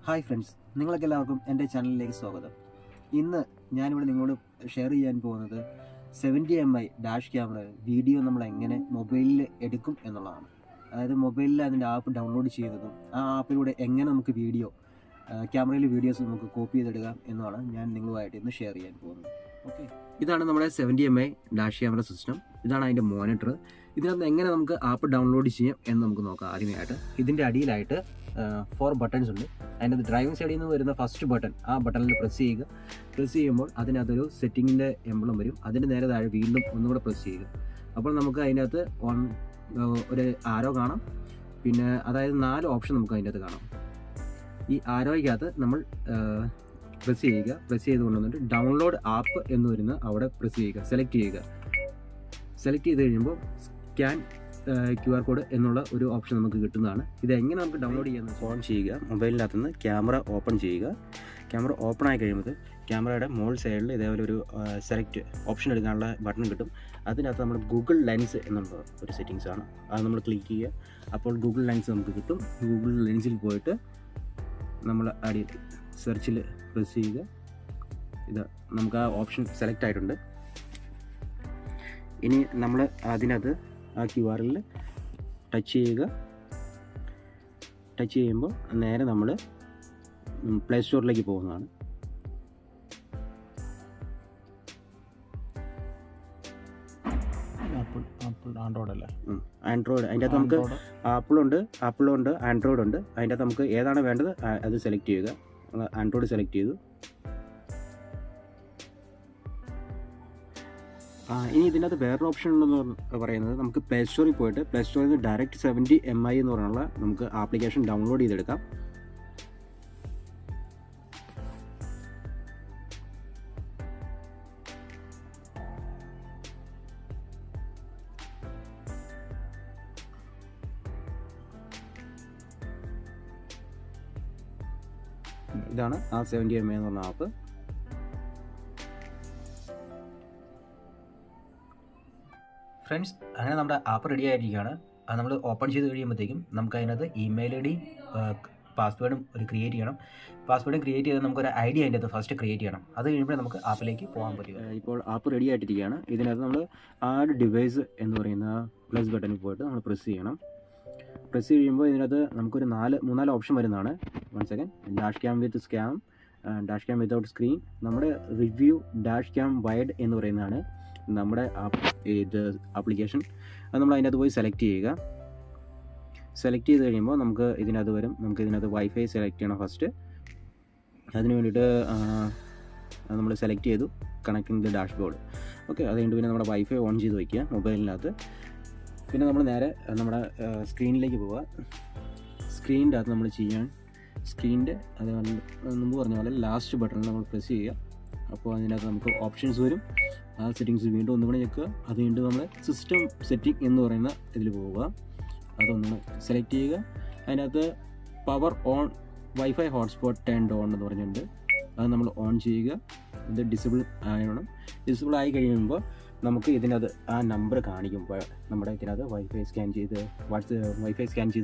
Hi friends, നിങ്ങൾക്ക് എല്ലാവർക്കും എൻ്റെ ചാനലിലേക്ക് സ്വാഗതം. ഇന്ന് ഞാനിവിടെ നിങ്ങളോട് ഷെയർ ചെയ്യാൻ പോകുന്നത് 70 MI ഡാഷ് ക്യാമറ വീഡിയോ നമ്മൾ എങ്ങനെ മൊബൈലിൽ എടുക്കും എന്നുള്ളതാണ്. അതായത് മൊബൈലിൽ അതിൻ്റെ ആപ്പ് ഡൗൺലോഡ് ചെയ്തതും ആ ആപ്പിലൂടെ എങ്ങനെ നമുക്ക് ക്യാമറയിൽ വീഡിയോസ് നമുക്ക് കോപ്പി ചെയ്തെടുക്കാം എന്നാണ് ഞാൻ നിങ്ങളുമായിട്ട് ഇന്ന് ഷെയർ ചെയ്യാൻ പോകുന്നത്. ഓക്കെ, ഇതാണ് നമ്മുടെ 70 MI ഡാഷ് ക്യാമറ സിസ്റ്റം. ഇതാണ് അതിൻ്റെ മോണിറ്റർ. ഇതിനകത്ത് എങ്ങനെ നമുക്ക് ആപ്പ് ഡൗൺലോഡ് ചെയ്യാം എന്ന് നമുക്ക് നോക്കാം. ആദ്യമായിട്ട് ഇതിൻ്റെ അടിയിലായിട്ട് 4 ബട്ടൺസ് ഉണ്ട്. അതിനകത്ത് ഡ്രൈവിംഗ് സൈഡിൽ നിന്ന് വരുന്ന ഫസ്റ്റ് ബട്ടൺ, ആ ബട്ടണിൽ പ്രസ് ചെയ്യുക. പ്രസ് ചെയ്യുമ്പോൾ അതിനകത്തൊരു സെറ്റിങ്ങിൻ്റെ എംബ്ലം വരും. അതിൻ്റെ നേരെ താഴെ വീണ്ടും ഒന്നുകൂടെ പ്രസ് ചെയ്യുക. അപ്പോൾ നമുക്ക് അതിനകത്ത് ഒരു ആരോ കാണാം. പിന്നെ അതായത് 4 ഓപ്ഷൻ നമുക്ക് അതിൻ്റെ അകത്ത് കാണാം. ഈ ആരോയ്ക്കകത്ത് നമ്മൾ പ്രസ് ചെയ്യുക. പ്രസ് ചെയ്ത് കൊണ്ടുവന്നിട്ട് ഡൗൺലോഡ് ആപ്പ് എന്ന് വരുന്ന അവിടെ പ്രസ് ചെയ്യുക. സെലക്ട് ചെയ്യുക. സെലക്ട് ചെയ്ത് കഴിയുമ്പോൾ സ്കാൻ QR കോഡ് എന്നുള്ള ഒരു ഓപ്ഷൻ നമുക്ക് കിട്ടുന്നതാണ്. ഇത് എങ്ങനെ നമുക്ക് ഡൗൺലോഡ് ചെയ്യാമെന്ന് ഓൺ ചെയ്യുക. മൊബൈലിനകത്ത് നിന്ന് ക്യാമറ ഓപ്പൺ ചെയ്യുക. ക്യാമറ ഓപ്പൺ ആയി കഴിയുമ്പോൾ ക്യാമറയുടെ മോൾ സൈഡിൽ ഇതേപോലെ ഒരു സെലക്ട് ഓപ്ഷൻ എടുക്കാനുള്ള ബട്ടൺ കിട്ടും. അതിനകത്ത് നമ്മൾ ഗൂഗിൾ ലെൻസ് എന്നുള്ള ഒരു സെറ്റിങ്സ് ആണ്. അത് നമ്മൾ ക്ലിക്ക് ചെയ്യുക. അപ്പോൾ ഗൂഗിൾ ലെൻസ് നമുക്ക് കിട്ടും. ഗൂഗിൾ ലെൻസിൽ പോയിട്ട് നമ്മൾ സെർച്ചിൽ പ്രസ് ചെയ്യുക. ഇത് നമുക്ക് ആ ഓപ്ഷൻ സെലക്ട് ആയിട്ടുണ്ട്. ഇനി നമ്മൾ അതിനകത്ത് ആ QRൽ ടച്ച് ചെയ്യുക. ടച്ച് ചെയ്യുമ്പോൾ നേരെ നമ്മൾ പ്ലേ സ്റ്റോറിലേക്ക് പോകുന്നതാണ്. ആൻഡ്രോയിഡ് അല്ലേ? ആൻഡ്രോയിഡ്. അതിൻ്റെ അകത്ത് നമുക്ക് ആപ്പിളുണ്ട് ആൻഡ്രോയിഡ് ഉണ്ട്. അതിൻ്റെ അകത്ത് നമുക്ക് ഏതാണ് വേണ്ടത് അത് സെലക്ട് ചെയ്യുക. ആൻഡ്രോയിഡ് സെലക്ട് ചെയ്തു. ഇനി ഇതിനകത്ത് വേറൊരു ഓപ്ഷൻ ഉണ്ടെന്ന് പറയുന്നത്, നമുക്ക് പ്ലേ സ്റ്റോറിൽ പോയിട്ട് പ്ലേ സ്റ്റോറിൽ നിന്ന് ഡയറക്റ്റ് 70 MI എന്ന് പറഞ്ഞുള്ള നമുക്ക് ആപ്ലിക്കേഷൻ ഡൗൺലോഡ് ചെയ്തെടുക്കാം. ഇതാണ് ആ 70 MI എന്ന് പറഞ്ഞ ആപ്പ്. ഫ്രണ്ട്സ്, അങ്ങനെ നമ്മുടെ ആപ്പ് റെഡി ആയിരിക്കുകയാണ്. അത് നമ്മൾ ഓപ്പൺ ചെയ്ത് കഴിയുമ്പോഴത്തേക്കും നമുക്ക് അതിനകത്ത് ഇമെയിൽ ID പാസ്വേഡും ക്രിയേറ്റ് ചെയ്യണം. പാസ്വേഡും ക്രിയേറ്റ് ചെയ്താൽ നമുക്കൊരു ID അതിൻ്റെ അകത്ത് ഫസ്റ്റ് ക്രിയേറ്റ് ചെയ്യണം. അത് കഴിയുമ്പോൾ നമുക്ക് ആപ്പിലേക്ക് പോകാൻ പറ്റുക. ഇപ്പോൾ ആപ്പ് റെഡി ആയിട്ടിരിക്കുകയാണ്. ഇതിനകത്ത് നമ്മൾ ആഡ് ഡിവൈസ് എന്ന് പറയുന്ന പ്ലസ് ബട്ടണിൽ പോയിട്ട് നമ്മൾ പ്രസ് ചെയ്യണം. പ്രസ് ചെയ്യുമ്പോൾ ഇതിനകത്ത് നമുക്കൊരു 3-4 ഓപ്ഷൻ വരുന്നതാണ്. 1 second. Dash cam with scam, dash cam without screen, നമ്മുടെ റിവ്യൂ, ഡാഷ് ക്യാം വൈഡ് എന്ന് പറയുന്നതാണ് നമ്മുടെ ആപ്ലിക്കേഷൻ. അത് നമ്മൾ അതിനകത്ത് പോയി സെലക്ട് ചെയ്യുക. സെലക്ട് ചെയ്ത് കഴിയുമ്പോൾ നമുക്ക് ഇതിനകത്ത് വരും. നമുക്ക് ഇതിനകത്ത് വൈഫൈ സെലക്ട് ചെയ്യണം ഫസ്റ്റ്. അതിന് വേണ്ടിയിട്ട് നമ്മൾ സെലക്ട് ചെയ്തു connecting the dash board. Okay, അത് കഴിഞ്ഞിട്ട് പിന്നെ നമ്മുടെ വൈഫൈ ഓൺ ചെയ്ത് വയ്ക്കുക മൊബൈലിനകത്ത്. പിന്നെ നമ്മൾ നേരെ നമ്മുടെ സ്ക്രീനിലേക്ക് പോവുക. സ്ക്രീനിൻ്റെ അകത്ത് നമ്മൾ സ്ക്രീനിൻ്റെ അത് മുമ്പ് പറഞ്ഞ പോലെ ലാസ്റ്റ് ബട്ടണിൽ നമ്മൾ പ്രസ് ചെയ്യുക. അപ്പോൾ അതിനകത്ത് നമുക്ക് ഓപ്ഷൻസ് വരും. ആ സെറ്റിങ്സ് വീണ്ടും ഒന്നുകൂടെ ഞെക്കുക. അത് വീണ്ടും നമ്മൾ സിസ്റ്റം സെറ്റിംഗ് എന്ന് പറയുന്ന ഇതിൽ പോവുക. അതൊന്ന് സെലക്ട് ചെയ്യുക. അതിനകത്ത് power on wifi hotspot turned on എന്ന് പറഞ്ഞിട്ടുണ്ട്. അത് നമ്മൾ ഓൺ ചെയ്യുക. ഇത് ഡിസേബിൾ ആയണം. ഡിസേബിൾ ആയി കഴിയുമ്പോൾ നമുക്ക് ഇതിനകത്ത് ആ നമ്പർ കാണിക്കുമ്പോൾ നമ്മുടെ ഇതിനകത്ത് വൈഫൈ സ്കാൻ ചെയ്ത്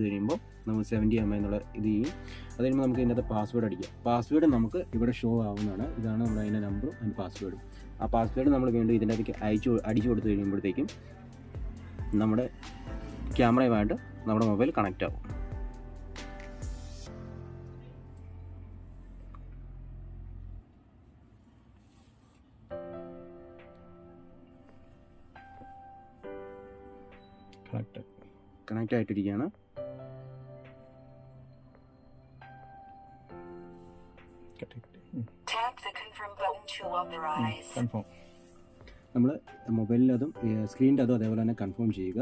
കഴിയുമ്പോൾ നമ്മൾ 70 MI എന്നുള്ള ഇത് ചെയ്യും. അത് കഴിയുമ്പോൾ നമുക്ക് ഇതിനകത്ത് പാസ്വേഡ് അടിക്കാം. പാസ്വേഡ് നമുക്ക് ഇവിടെ ഷോ ആവുന്നതാണ്. ഇതാണ് നമ്മുടെ അതിൻ്റെ നമ്പറും അതിൻ്റെ പാസ്വേഡും. ആ പാസ്വേഡ് നമ്മൾ വീണ്ടും ഇതിൻ്റെ അകത്തേക്ക് അടിച്ചു കൊടുത്തു കഴിയുമ്പോഴത്തേക്കും നമ്മുടെ ക്യാമറയുമായിട്ട് നമ്മുടെ മൊബൈൽ കണക്റ്റ് ആവും. കണക്റ്റ് ആയിട്ടിരിക്കുകയാണ്. നമ്മൾ മൊബൈലിലതും സ്ക്രീനിൻ്റെ അതും അതേപോലെ തന്നെ കൺഫേം ചെയ്യുക.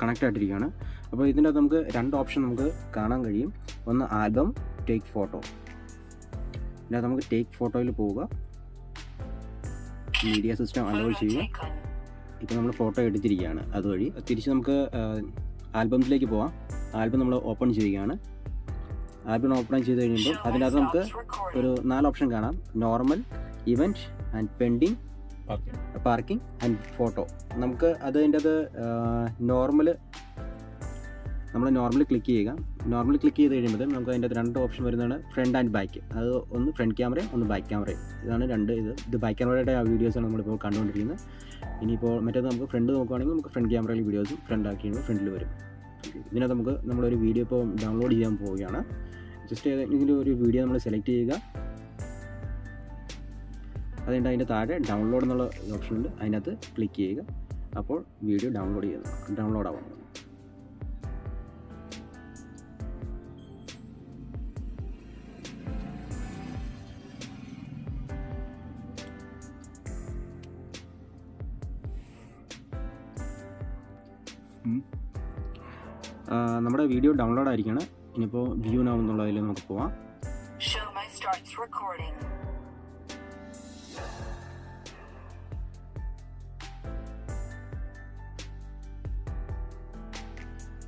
കണക്റ്റ് ആയിട്ടിരിക്കുകയാണ്. അപ്പോൾ ഇതിൻ്റെ അകത്ത് നമുക്ക് 2 ഓപ്ഷൻ നമുക്ക് കാണാൻ കഴിയും. ഒന്ന് ആൽബം, ടേക്ക് ഫോട്ടോ. ഇതിനകത്ത് നമുക്ക് ടേക്ക് ഫോട്ടോയിൽ പോവുക. മീഡിയ സിസ്റ്റം അലോ ചെയ്യുക. ഇപ്പോൾ നമ്മൾ ഫോട്ടോ എടുത്തിരിക്കുകയാണ്. അതുവഴി തിരിച്ച് നമുക്ക് ആൽബത്തിലേക്ക് പോവാം. ആൽബം നമ്മൾ ഓപ്പൺ ചെയ്യുകയാണ്. ആൽബം ഓപ്പൺ ചെയ്ത് കഴിയുമ്പോൾ അതിനകത്ത് നമുക്ക് ഒരു 4 ഓപ്ഷൻ കാണാം. Normal, event and pending, parking and photo. നമുക്ക് അതിൻ്റെ അത് നോർമൽ ക്ലിക്ക് ചെയ്യുക. നോർമൽ ക്ലിക്ക് ചെയ്ത് കഴിയുമ്പോൾ നമുക്ക് അതിൻ്റെ അത് 2 ഓപ്ഷൻ വരുന്നതാണ് ഫ്രണ്ട് ആൻഡ് ബാക്ക്. അത് ഒന്ന് ഫ്രണ്ട് ക്യാമറയും ഒന്ന് ബാക്ക് ക്യാമറയും. ഇതാണ് 2 ഇത് ബാക്ക് ക്യാമറയുടെ ആ വീഡിയോസാണ് നമ്മളിപ്പോൾ കണ്ടുകൊണ്ടിരിക്കുന്നത്. ഇനിയിപ്പോൾ മറ്റേത് നമുക്ക് ഫ്രണ്ട് നോക്കുകയാണെങ്കിൽ നമുക്ക് ഫ്രണ്ട് ക്യാമറയിൽ വീഡിയോസും ഫ്രണ്ട് ആക്കി കഴിയുമ്പോൾ ഫ്രണ്ടിൽ വരും. ഇതിനകത്ത് നമുക്ക് നമ്മളൊരു വീഡിയോ ഇപ്പോൾ ഡൗൺലോഡ് ചെയ്യാൻ പോവുകയാണ്. ജസ്റ്റ് ഏതെങ്കിലും ഒരു വീഡിയോ നമ്മൾ സെലക്ട് ചെയ്യുക. അതുകൊണ്ട് അതിൻ്റെ താഴെ ഡൗൺലോഡ് എന്നുള്ള ഓപ്ഷനുണ്ട്, അതിനകത്ത് ക്ലിക്ക് ചെയ്യുക. അപ്പോൾ വീഡിയോ ഡൗൺലോഡ് ആവാം. നമ്മുടെ വീഡിയോ ഡൗൺലോഡ് ആയിരിക്കണം. ഇനിയിപ്പോൾ വ്യൂ നൗ എന്നുള്ളതിൽ നമുക്ക് പോവാം.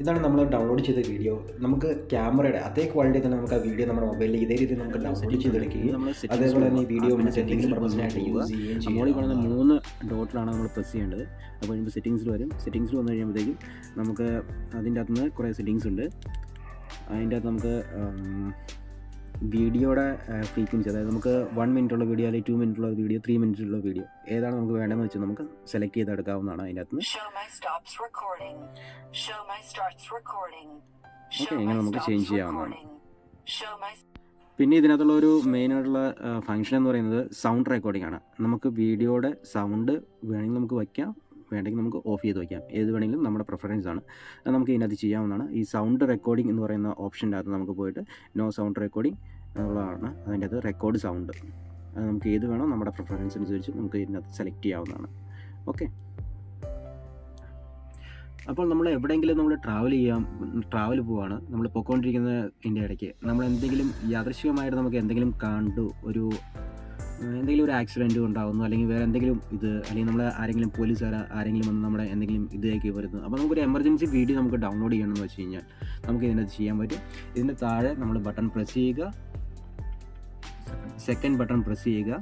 ഇതാണ് നമ്മൾ ഡൗൺലോഡ് ചെയ്ത വീഡിയോ. നമുക്ക് ക്യാമറയുടെ അതേ ക്വാളിറ്റി തന്നെ നമുക്ക് ആ വീഡിയോ നമ്മുടെ മൊബൈലിൽ ഇതേ രീതിയിൽ നമുക്ക് ഡൗൺലോഡ് ചെയ്തെടുക്കുകയും അതേപോലെ തന്നെ ഈ വീഡിയോ സെറ്റിംഗ്സ് പർപ്പസിനായിട്ട് യൂസ് ചെയ്യുകയും ചെയ്യും. നമ്മൾ കാണുന്ന 3 ഡോട്ടിലാണ് നമ്മൾ പ്രസ് ചെയ്യേണ്ടത്. അപ്പോൾ കഴിയുമ്പോൾ സെറ്റിംഗ്സിൽ വരും. സെറ്റിംഗ്സിൽ വന്നു കഴിയുമ്പോഴത്തേക്കും നമുക്ക് അതിൻ്റെ അകത്ത് നിന്ന് കുറേ സെറ്റിംഗ്സ് ഉണ്ട്. അതിൻ്റെ അകത്ത് നമുക്ക് വീഡിയോയുടെ ഫ്രീക്വൻസി, അതായത് നമുക്ക് 1 മിനിറ്റുള്ള വീഡിയോ അല്ലെങ്കിൽ 2 മിനിറ്റുള്ള വീഡിയോ, 3 മിനിറ്റുള്ള വീഡിയോ ഏതാണ് നമുക്ക് വേണ്ടതെന്ന് വെച്ചാൽ നമുക്ക് സെലക്ട് ചെയ്തെടുക്കാവുന്നതാണ്. അതിൻ്റെ അകത്ത് നിന്ന് ഓക്കെ, ഇങ്ങനെ നമുക്ക് ചേഞ്ച് ചെയ്യാവുന്നതാണ്. പിന്നെ ഇതിനകത്തുള്ള ഒരു മെയിനായിട്ടുള്ള ഫംഗ്ഷൻ എന്ന് പറയുന്നത് സൗണ്ട് റെക്കോർഡിംഗ് ആണ്. നമുക്ക് വീഡിയോയുടെ സൗണ്ട് വേണമെങ്കിൽ നമുക്ക് വയ്ക്കാം, വേണമെങ്കിൽ നമുക്ക് ഓഫ് ചെയ്ത് വയ്ക്കാം. ഏത് വേണമെങ്കിലും നമ്മുടെ പ്രിഫറൻസ് ആണ്. അത് നമുക്ക് ഇതിനകത്ത് ചെയ്യാവുന്നതാണ്. ഈ സൗണ്ട് റെക്കോർഡിംഗ് എന്ന് പറയുന്ന ഓപ്ഷൻ്റെ അകത്ത് നമുക്ക് പോയിട്ട് നോ സൗണ്ട് റെക്കോർഡിംഗ് എന്നുള്ളതാണ്. അതിൻ്റെ അകത്ത് റെക്കോർഡ് സൗണ്ട്, അത് നമുക്ക് ഏത് വേണോ നമ്മുടെ പ്രിഫറൻസ് അനുസരിച്ച് നമുക്ക് ഇതിനകത്ത് സെലക്ട് ചെയ്യാവുന്നതാണ്. ഓക്കെ, അപ്പോൾ നമ്മൾ എവിടെയെങ്കിലും നമ്മൾ ട്രാവൽ പോവുകയാണ്, നമ്മൾ പോയിക്കൊണ്ടിരിക്കുന്ന ഇതിൻ്റെ ഇടയ്ക്ക് നമ്മൾ എന്തെങ്കിലും യാദൃശ്ചികമായിട്ട് നമുക്ക് എന്തെങ്കിലും കണ്ടു, എന്തെങ്കിലും ഒരു ആക്സിഡൻറ്റ് ഉണ്ടാകുന്നു, അല്ലെങ്കിൽ വേറെ എന്തെങ്കിലും അല്ലെങ്കിൽ നമ്മൾ ആരെങ്കിലും പോലീസുകാർ ആരെങ്കിലും വന്ന് നമ്മുടെ എന്തെങ്കിലും ഇതിലേക്ക് വരുന്നു. അപ്പോൾ നമുക്കൊരു എമർജൻസി വീഡിയോ നമുക്ക് ഡൗൺലോഡ് ചെയ്യണമെന്ന് വെച്ച് കഴിഞ്ഞാൽ നമുക്ക് ഇതിനകത്ത് ചെയ്യാൻ പറ്റും. ഇതിൻ്റെ താഴെ നമ്മൾ ബട്ടൺ പ്രസ് ചെയ്യുക, സെക്കൻഡ് ബട്ടൺ പ്രസ് ചെയ്യുക.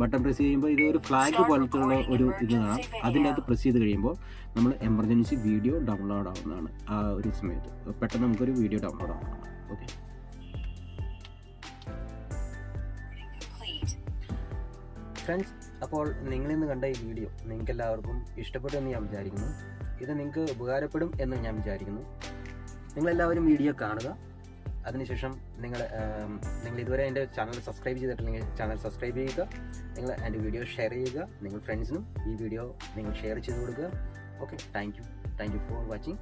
ബട്ടൺ പ്രസ് ചെയ്യുമ്പോൾ ഇത് ഒരു ഫ്ലാഗ് പോലത്തുള്ള ഒരു ഇത് കാണാം. അതിൻ്റെ അകത്ത് പ്രസ് ചെയ്ത് കഴിയുമ്പോൾ നമ്മൾ എമർജൻസി വീഡിയോ ഡൗൺലോഡ് ആവുന്നതാണ്. ആ ഒരു സമയത്ത് പെട്ടെന്ന് നമുക്കൊരു വീഡിയോ ഡൗൺലോഡ് ആവുന്നതാണ്. ഓക്കെ ഫ്രണ്ട്സ്, അപ്പോൾ നിങ്ങളിന്ന് കണ്ട ഈ വീഡിയോ നിങ്ങൾക്ക് എല്ലാവർക്കും ഇഷ്ടപ്പെട്ടു എന്ന് ഞാൻ വിചാരിക്കുന്നു. ഇത് നിങ്ങൾക്ക് ഉപകാരപ്പെടും എന്ന് ഞാൻ വിചാരിക്കുന്നു. നിങ്ങളെല്ലാവരും വീഡിയോ കാണുക. അതിനുശേഷം നിങ്ങൾ ഇതുവരെ എൻ്റെ ചാനൽ സബ്സ്ക്രൈബ് ചെയ്തിട്ടില്ലെങ്കിൽ ചാനൽ സബ്സ്ക്രൈബ് ചെയ്യുക. നിങ്ങൾ എൻ്റെ വീഡിയോ ഷെയർ ചെയ്യുക. നിങ്ങൾ ഫ്രണ്ട്സിനും ഈ വീഡിയോ നിങ്ങൾ ഷെയർ ചെയ്ത് കൊടുക്കുക. Okay, thank you for watching.